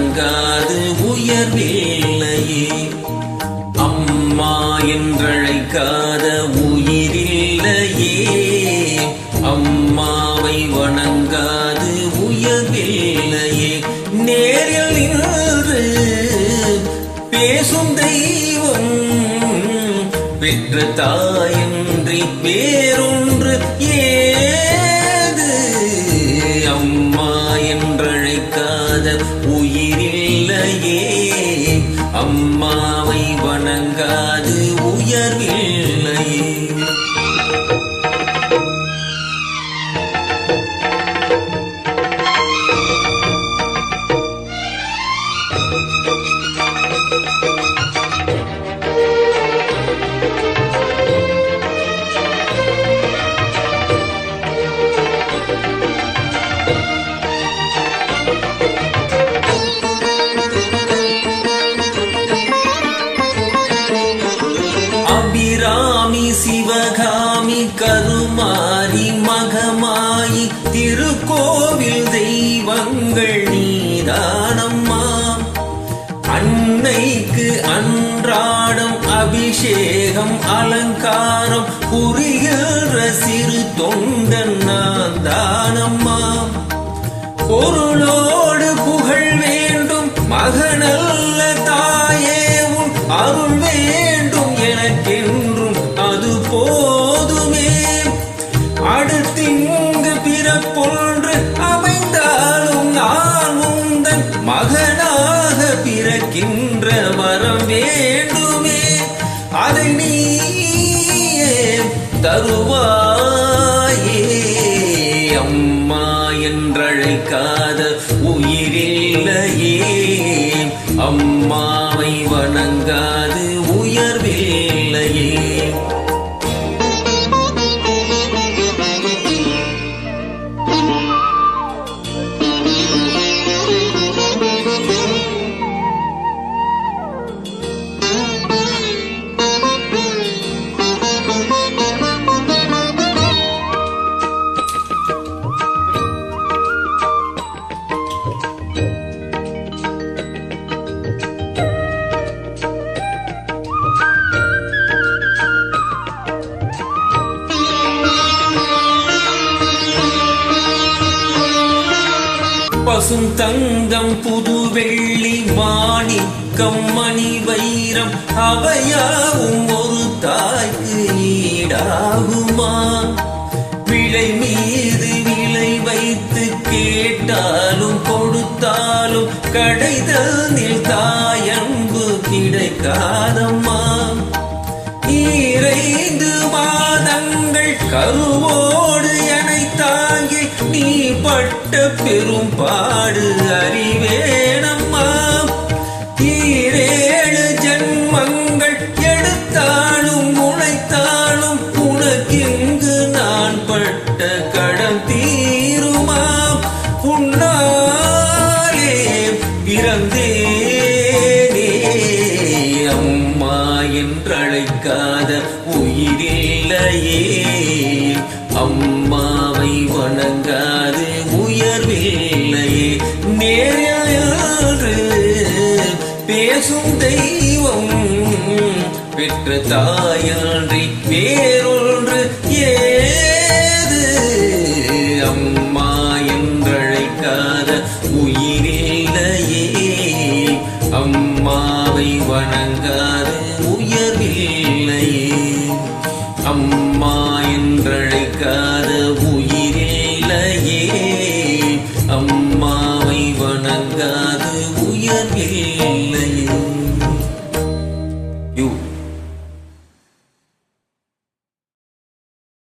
வணங்காது உயர்வில்லையே. அம்மா என்றழைக்காத உயிரில்லையே. அம்மாவை வணங்காது உயர்வில்லையே. நேரில் நின்று பேசும் தெய்வம் பெற்ற தாயின்றி வேறொன்று ஏது. அம்மா என்றழைக்காத உயிரில்லையே. அம்மாவை வணங்காது உயர்வில்லையே. அபிராமி சிவகாமி கருமாரி மகமாயி திருக்கோவில் தெய்வங்கள் நீதானம்மா. அன்னைக்கு அன்றாடம் அபிஷேகம் அலங்காரம் புரிகிற சிறு தொண்டன் நான் தானம்மா. பொருளோடு புகழ் வேண்டும் மகனல்ல தாயே உன் அருள் வேண்டும் எனக்கென்றும் அது போதுமே. அடுத்திங்கு பிறப்பொன்று அமைந்தாலும் நான் உந்தன் மகனாக பிறக்கின்ற வரம் வேண்டுமே. அதை நீயே தருவாயே. அம்மா என்றழைக்காத உயிரில்லையே. அம்மாவை வணங்காது உயர்வில்லையே. பசும் தங்கம் புது வெள்ளி மாணிக்கம் மணி வைரம் அவையாவும் ஒரு தாய்க்கு ஈடாகுமா. விலை மீது விலை வைத்து கேட்டாலும் கொடுத்தாலும் கடைதனில் தாயன்பு கிடைக்காதம்மா. 2 மாதங்கள் கருவோடு எனை தாங்கி நீ பட்ட பெரும் பாடு அறிவேனம்மா. 7 ஜன்மங்கள் எடுத்தாலும் உழைத்தாலும் உனக்கிங்கு நான் பட்ட கடன் தீருமா. உன்னாலே பிறந்தேனே. அம்மா என்றழைக்காத உயிரில்லையே. அம்மாவை வணங்காது உயர்வில்லையே. நேரில் பேசும் தெய்வம் பெற்ற தாயன்றி வேறொரு